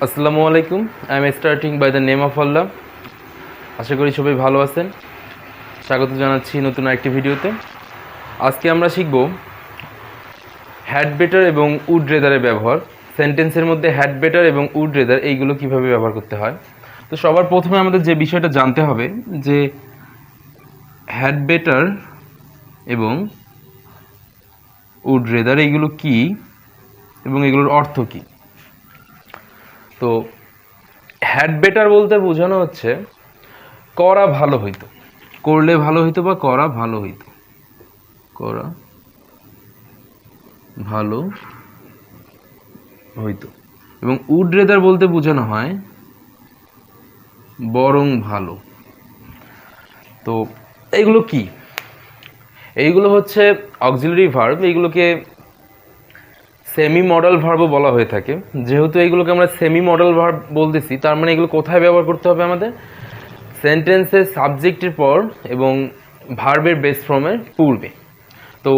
আসসালামু আলাইকুম। I am starting by the name of Allah. আশা করি সবাই ভালো আছেন। স্বাগত জানাচ্ছি নতুন একটি ভিডিওতে। আজকে আমরা শিখব হ্যাড বেটার এবং উড রেদারের ব্যবহার। সেন্টেন্সের মধ্যে হ্যাড বেটার এবং উড রেদার এইগুলো কীভাবে ব্যবহার করতে হয়। তো সবার প্রথমে আমাদের যে বিষয়টা জানতে হবে যে হ্যাড বেটার এবং উড রেদার এইগুলো কী এবং এগুলোর অর্থ কী। তো হ্যাড বেটার বলতে বোঝানো হচ্ছে করা ভালো হইতো, করলে ভালো হইতো বা করা ভালো হইতো, করা ভালো হইতো। এবং উড রেদার বলতে বোঝানো হয় বরং ভালো। তো এইগুলো কি? এইগুলো হচ্ছে অক্সিলারি ভার্ব। এইগুলোকে সেমি মডাল ভার্বও বলা হয়ে থাকে। যেহেতু এইগুলোকে আমরা সেমি মডাল ভার্ব বলতেছি, তার মানে এগুলো কোথায় ব্যবহার করতে হবে আমাদের? সেন্টেন্সের সাবজেক্টের পর এবং ভার্বের বেস ফর্মের পূর্বে। তো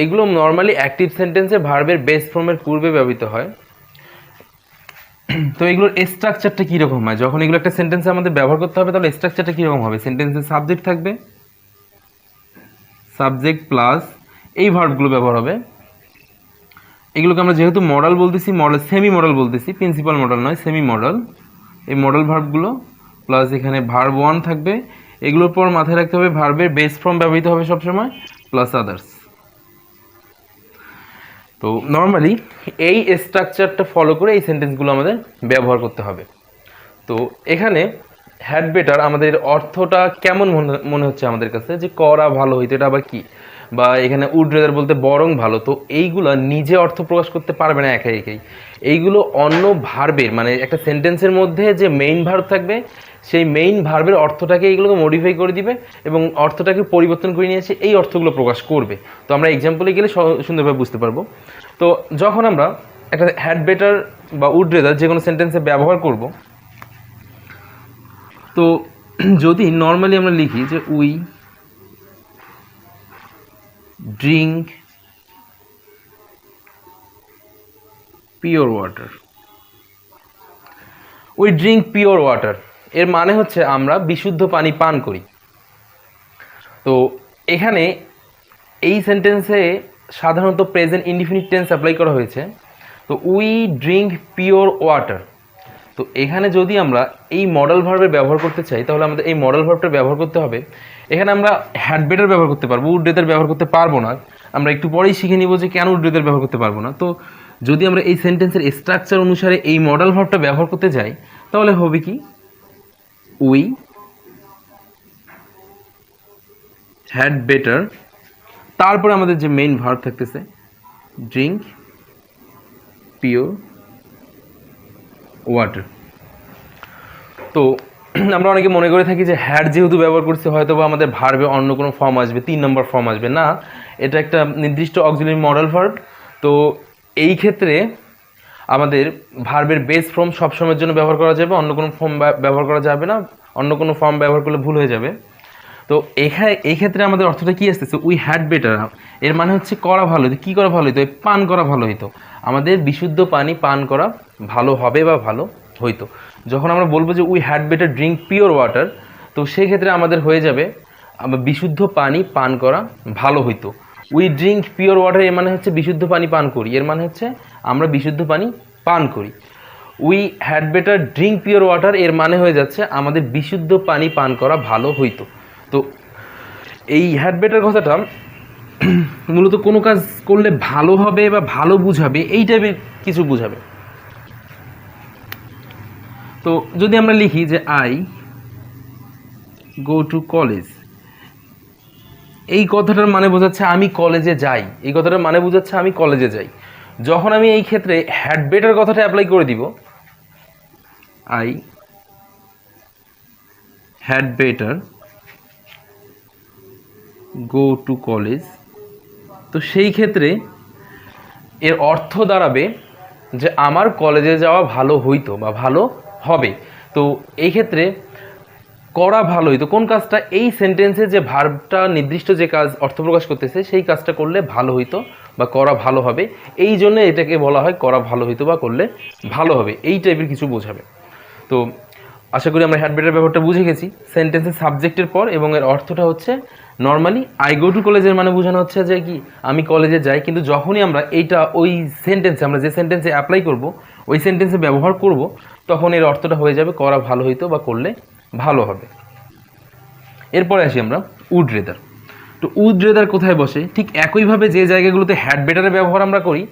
এইগুলো নর্মালি অ্যাক্টিভ সেন্টেন্সে ভার্বের বেস ফর্মের পূর্বে ব্যবহৃত হয়। তো এগুলোর স্ট্রাকচারটা কীরকম হয়? যখন এগুলো একটা সেন্টেন্সে আমাদের ব্যবহার করতে হবে, তাহলে স্ট্রাকচারটা কীরকম হবে? সেন্টেন্সের সাবজেক্ট থাকবে, সাবজেক্ট প্লাস এই ভার্বগুলো ব্যবহার হবে। এগুলোকে আমরা যেহেতু মডাল বলতেছি, মডাল সেমি মডাল বলতেছি, প্রিন্সিপাল মডাল নয়, সেমি মডাল। এই মডাল ভার্বগুলো প্লাস এখানে ভার্ব ওয়ান থাকবে। এগুলোর পর মাথায় রাখতে হবে ভার্বের বেস ফর্ম ব্যবহৃত হবে সবসময়, প্লাস আদার্স। তো নর্মালি এই স্ট্রাকচারটা ফলো করে এই সেন্টেন্সগুলো আমাদের ব্যবহার করতে হবে। তো এখানে হ্যাড বেটার আমাদের অর্থটা কেমন মনে হচ্ছে আমাদের কাছে, যে করা ভালো হইতো, এটা আবার কি? বা এখানে উড রেদার বলতে বরং ভালো। তো এইগুলো নিজে অর্থ প্রকাশ করতে পারবে না একাই একাই। এইগুলো অন্য ভার্বের, মানে একটা সেন্টেন্সের মধ্যে যে মেইন ভার্ব থাকবে, সেই মেইন ভার্বের অর্থটাকে এইগুলোকে মডিফাই করে দিবে এবং অর্থটাকে পরিবর্তন করে নিয়েছে, এই অর্থগুলো প্রকাশ করবে। তো আমরা এক্সাম্পলে গেলে সুন্দরভাবে বুঝতে পারবো। তো যখন আমরা একটা হ্যাড বেটার বা উড রেদার যে কোনো সেন্টেন্সে ব্যবহার করব, তো যদি নর্মালি আমরা লিখি যে we drink pure water, we drink pure water, এর মানে হচ্ছে আমরা বিশুদ্ধ পানি পান করি। তো এখানে এই সেন্টেন্সে সাধারণত প্রেজেন্ট ইনডিফিনিট টেন্স অ্যাপ্লাই করা হয়েছে। তো উই ড্রিঙ্ক পিওর ওয়াটার। তো এখানে যদি আমরা এই মডেল ভার্বের ব্যবহার করতে চাই, তাহলে আমাদের এই মডেল ভার্বটা ব্যবহার করতে হবে। এখানে আমরা হ্যাড বেটার ব্যবহার করতে পারবো, উড রেদার ব্যবহার করতে পারবো না। আমরা একটু পরেই শিখে নিব যে কেন উড রেদার ব্যবহার করতে পারবো না। তো যদি আমরা এই সেন্টেন্সের স্ট্রাকচার অনুসারে এই মডেল ভার্বটা ব্যবহার করতে যাই, তাহলে হবে কি? উই হ্যাড বেটার, তারপরে আমাদের যে মেইন ভার্ব থাকতেছে ড্রিঙ্ক পিওর ওয়াটার। তো আমরা অনেকে মনে করে থাকি যে হ্যাড যেহেতু ব্যবহার করছে, হয়তো বা আমাদের ভার্বে অন্য কোনো ফর্ম আসবে, 3 নম্বর ফর্ম আসবে। না, এটা একটা নির্দিষ্ট অক্সিলারি মডেল ভার্ব। তো এই ক্ষেত্রে আমাদের ভার্বের বেস ফর্ম সবসময়ের জন্য ব্যবহার করা যাবে, অন্য কোনো ফর্ম ব্যবহার করা যাবে না। অন্য কোনো ফর্ম ব্যবহার করলে ভুল হয়ে যাবে। তো এই ক্ষেত্রে আমাদের অর্থটা কী আসতেছে? উই হ্যাড বেটার, এর মানে হচ্ছে করা ভালো হতো। কী করা ভালো হতো? পান করা ভালো হতো। আমাদের বিশুদ্ধ পানি পান করা ভালো হবে বা ভালো হইতো। যখন আমরা বলবো যে we had better drink pure water, তো সেক্ষেত্রে আমাদের হয়ে যাবে বিশুদ্ধ পানি পান করা ভালো হইতো। উই ড্রিঙ্ক পিওর ওয়াটার এর মানে হচ্ছে বিশুদ্ধ পানি পান করি, এর মানে হচ্ছে আমরা বিশুদ্ধ পানি পান করি। We had better drink pure water এর মানে হয়ে যাচ্ছে আমাদের বিশুদ্ধ পানি পান করা ভালো হইতো। তো এই হ্যাড বেটার কথাটা মূলত কোনো কাজ করলে ভালো হবে বা ভালো বুঝাবে, এই টাইপের কিছু বুঝাবে। তো যদি আমরা লিখি যে আই গো টু কলেজ, এই কথাটার মানে বোঝাচ্ছে আমি কলেজে যাই। এই কথাটার মানে বোঝাচ্ছে আমি কলেজে যাই। যখন আমি এই ক্ষেত্রে হ্যাড বেটার কথাটা অ্যাপ্লাই করে দিব, I had better go to college, তো সেই ক্ষেত্রে এর অর্থ দাঁড়াবে যে আমার কলেজে যাওয়া ভালো হইতো বা ভালো হবে। তো এই ক্ষেত্রে করা ভালো হইতো, কোন কাজটা? এই সেন্টেন্সে যে ভার্বটা নির্দিষ্ট যে কাজ অর্থ প্রকাশ করতেছে সেই কাজটা করলে ভালো হইতো বা করা ভালো হবে, এই জন্য এটাকে বলা হয় করা ভালো হইতো বা করলে ভালো হবে, এই টাইপের কিছু বোঝাবে। তো আশা করি আমরা হ্যাড বেটার ব্যাপারটা বুঝে গেছি সেন্টেন্সের সাবজেক্টের পর, এবং এর অর্থটা হচ্ছে নর্মালি আই গো টু কলেজের মানে বোঝানো হচ্ছে যে কি আমি কলেজে যাই, কিন্তু যখনই আমরা এইটা ওই সেন্টেন্সে আমরা যে সেন্টেন্সে অ্যাপ্লাই করব ওই সেন্টেন্সে ব্যবহার করব তখন এর অর্থটা হয়ে যাবে করা ভালো হইতো বা করলে ভালো হবে। এরপরে আসি আমরা উড রেদার। তো উড রেদার কোথায় বসে? ঠিক একইভাবে যে জায়গাগুলোতে হ্যাড বেটারের ব্যবহার আমরা করি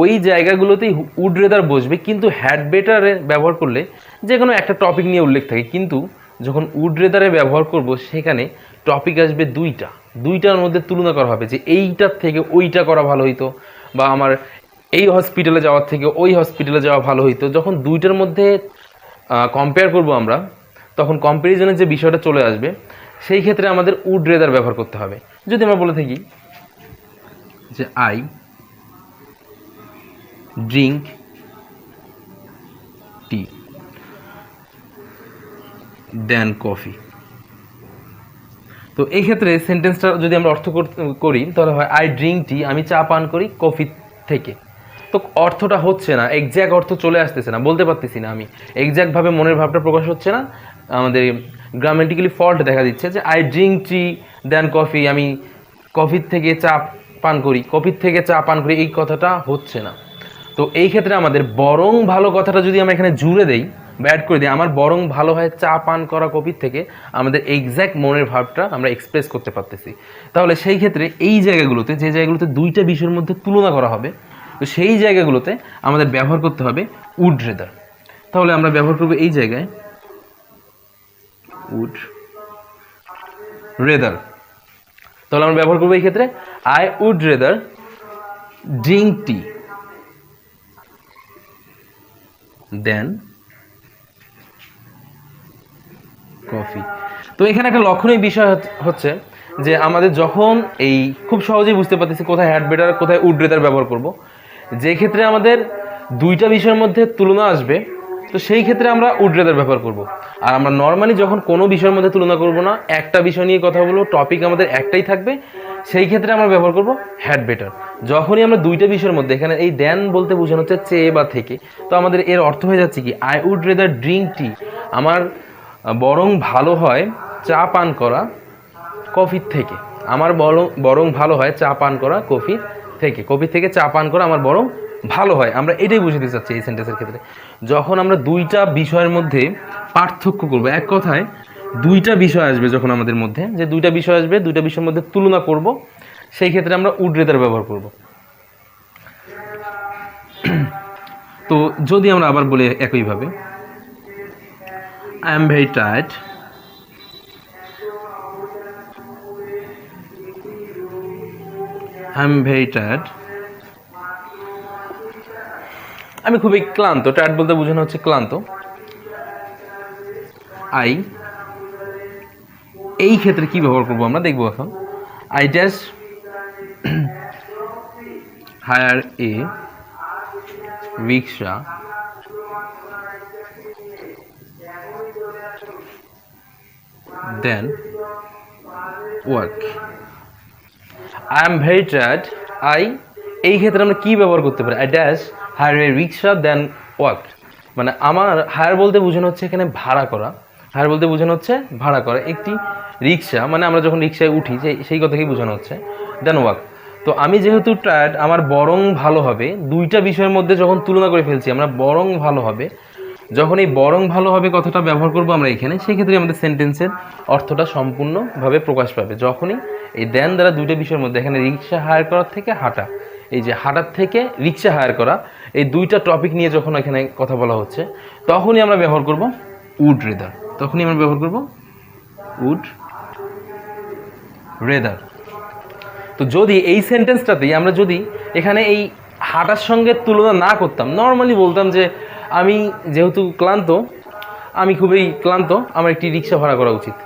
ওই জায়গাগুলোতেই উড রেদার বসবে, কিন্তু হ্যাড বেটারের ব্যবহার করলে যে কোনো একটা টপিক নিয়ে উল্লেখ থাকে, কিন্তু যখন উড রেদারে ব্যবহার করব সেখানে টপিক আসবে দুইটার মধ্যে তুলনা করা হবে যে এইটার থেকে ওইটা করা ভালো হইতো, বা আমার এই হসপিটালে যাওয়ার থেকে ওই হসপিটালে যাওয়া ভালো হইতো। যখন দুইটার মধ্যে কম্পেয়ার করব আমরা, তখন কম্প্যারিজনের যে বিষয়টা চলে আসবে, সেই ক্ষেত্রে আমাদের উড রেদার ব্যবহার করতে হবে। যদি আমরা বলে থাকি যে I drink tea than coffee, তো এই ক্ষেত্রে সেন্টেন্সটা যদি আমরা অর্থ করি তাহলে হয় আই ড্রিঙ্ক টি, আমি চা পান করি কফি থেকে। তো অর্থটা হচ্ছে না, এক্স্যাক্ট অর্থ চলে আসতেছে না, বলতে পারতেছি না আমি, এক্স্যাক্টভাবে মনের ভাবটা প্রকাশ হচ্ছে না, আমাদের গ্রামেটিক্যালি ফল্ট দেখা দিচ্ছে যে I drink tea than coffee, আমি কফির থেকে চা পান করি, কফির থেকে চা পান করি, এই কথাটা হচ্ছে না। তো এই ক্ষেত্রে আমাদের বরং ভালো কথাটা যদি আমরা এখানে জুড়ে দেই বা অ্যাড করে দিই, আমার বরং ভালো হয় চা পান করা কফির থেকে, আমাদের এক্স্যাক্ট মনের ভাবটা আমরা এক্সপ্রেস করতে পারতেছি। তাহলে সেই ক্ষেত্রে এই জায়গাগুলোতে যে জায়গাগুলোতে দুইটা বিষয়ের মধ্যে তুলনা করা হবে, তো সেই জায়গাগুলোতে আমাদের ব্যবহার করতে হবে উড রেদার। তাহলে আমরা ব্যবহার করব এই জায়গায় উড রেদার। তাহলে আমরা ব্যবহার করবো এই ক্ষেত্রে I would rather drink tea than coffee. তো এখানে একটা লক্ষণীয় বিষয় হচ্ছে যে আমাদের যখন এই খুব সহজেই বুঝতে পারতেছি কোথায় হ্যাড বেটার কোথায় উড রেদার ব্যবহার করব, যে ক্ষেত্রে আমাদের দুইটা বিষয়ের মধ্যে তুলনা আসবে তো সেই ক্ষেত্রে আমরা উড রেদার ব্যবহার করব। আর আমরা নর্মালি যখন কোনো বিষয়ের মধ্যে তুলনা করব না, একটা বিষয় নিয়ে কথা বলবো, টপিক আমাদের একটাই থাকবে, সেই ক্ষেত্রে আমরা ব্যবহার করব হ্যাড বেটার। যখনই আমরা দুইটা বিষয়ের মধ্যে, এখানে এই দেন বলতে বোঝানো হচ্ছে চেয়ে বা থেকে, তো আমাদের এর অর্থ হয়ে যাচ্ছে কি I would rather drink tea, আমার বরং ভালো হয় চা পান করা কফির থেকে, আমার বরং ভালো হয় চা পান করা কফির থেকে, কফির থেকে চা পান করা আমার বরং ভালো হয়। আমরা এটাই বুঝতে চাচ্ছি এই সেন্টেন্সের ক্ষেত্রে, যখন আমরা দুইটা বিষয়ের মধ্যে পার্থক্য করব, এক কথায় দুইটা বিষয় আসবে যখন আমাদের মধ্যে, যে দুইটা বিষয় আসবে দুইটা বিষয়ের মধ্যে তুলনা করব, সেই ক্ষেত্রে আমরা উড রেদার ব্যবহার করব। তো যদি আমরা আবার বলি একইভাবে I am very tired I am very tired, আমি খুবই ক্লান্ত, টায়ার্ড বলতে বোঝানো হচ্ছে ক্লান্ত। আই, এই ক্ষেত্রে কি ব্যবহার করবো আমরা দেখবো এখন। I dash hire a rickshaw than work. I am very tired, I, এই ক্ষেত্রে আমরা কি ব্যবহার করতে পারি? I dash hire a rickshaw than work, মানে আমার হায়ার বলতে বোঝানো হচ্ছে এখানে ভাড়া করা, হায়ার বলতে বোঝানো হচ্ছে ভাড়া করা একটি রিক্সা, মানে আমরা যখন রিক্সায় উঠি সেই কথাকেই বোঝানো হচ্ছে, দেন ওয়ার্ক। তো আমি যেহেতু টায়ার্ড, আমার বরং ভালো হবে, দুইটা বিষয়ের মধ্যে যখন তুলনা করে ফেলছি আমরা বরং ভালো হবে, যখন এই বরং ভালো হবে কথাটা ব্যবহার করবো আমরা এখানে, সেক্ষেত্রে আমাদের সেন্টেন্সের অর্থটা সম্পূর্ণভাবে প্রকাশ পাবে। যখনই এই দেন দ্বারা দুইটা বিষয়ের মধ্যে, এখানে রিক্সা হায়ার করার থেকে হাঁটা, এই যে হাঁটার থেকে রিক্সা হায়ার করা, এই দুইটা টপিক নিয়ে যখন এখানে কথা বলা হচ্ছে তখনই আমরা ব্যবহার করব উড রেদার, তখনই আমরা ব্যবহার করব উড রেদার। তো যদি এই সেন্টেন্সটাতেই আমরা যদি এখানে এই হাঁটার সঙ্গে তুলনা না করতাম, নর্মালি বলতাম যে আমি যেহেতু ক্লান্ত, আমি খুবই ক্লান্ত, আমার একটি রিক্সা ভাড়া করা উচিত,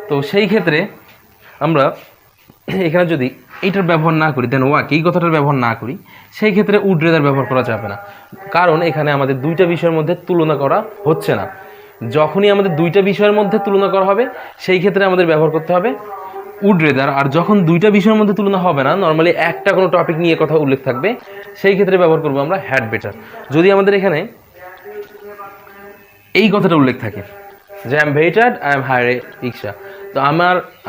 তো সেই ক্ষেত্রে আমরা এখানে যদি এইটার ব্যবহার না করি, দেন ওয়াক এই কথাটার ব্যবহার না করি, সেই ক্ষেত্রে উড রেদার ব্যবহার করা যাবে না, কারণ এখানে আমাদের দুইটা বিষয়ের মধ্যে তুলনা করা হচ্ছে না। যখনই আমাদের দুইটা বিষয়ের মধ্যে তুলনা করা হবে সেই ক্ষেত্রে আমাদের ব্যবহার করতে হবে উড রেদার। আর যখন দুইটা বিষয়ের মধ্যে তুলনা হবে না, নর্মালি একটা কোনো টপিক নিয়ে কথা উল্লেখ থাকবে, সেই ক্ষেত্রে ব্যবহার করবো আমরা হ্যাড বেটার। যদি আমাদের এখানে এই কথাটা উল্লেখ থাকে যে I am voter, I am hire a rickshaw, তো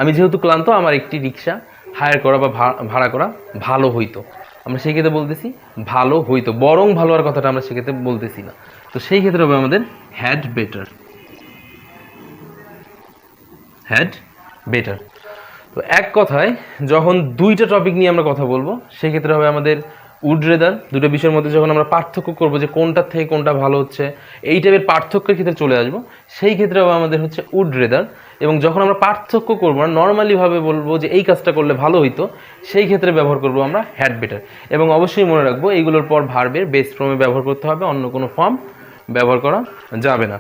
আমি যেহেতু ক্লান্ত, আমার একটি রিক্সা হায়ার করা বা ভাড়া করা ভালো হইতো, আমরা সেই ক্ষেত্রে বলতেছি ভালো হইতো, বরং ভালো হওয়ার কথাটা আমরা সেক্ষেত্রে বলতেছি না। তো সেই ক্ষেত্রে হবে আমাদের হ্যাড বেটার, হ্যাড বেটার। তো এক কথায় যখন দুইটা টপিক নিয়ে আমরা কথা বলবো সেক্ষেত্রে হবে আমাদের উড রেদার। দুটো বিষয়ের মধ্যে যখন আমরা পার্থক্য করবো যে কোনটার থেকে কোনটা ভালো হচ্ছে, এই টাইপের পার্থক্যের ক্ষেত্রে চলে আসবো, সেই ক্ষেত্রে হবে আমাদের হচ্ছে উড রেদার। এবং যখন আমরা পার্থক্য করবো না, নর্মালিভাবে বলবো যে এই কাজটা করলে ভালো হইতো, সেই ক্ষেত্রে ব্যবহার করবো আমরা হ্যাড বেটার। এবং অবশ্যই মনে রাখবো এইগুলোর পর ভার্বের বেস ফর্মে ব্যবহার করতে হবে, অন্য কোনো ফর্ম ব্যবহার করা যাবে না।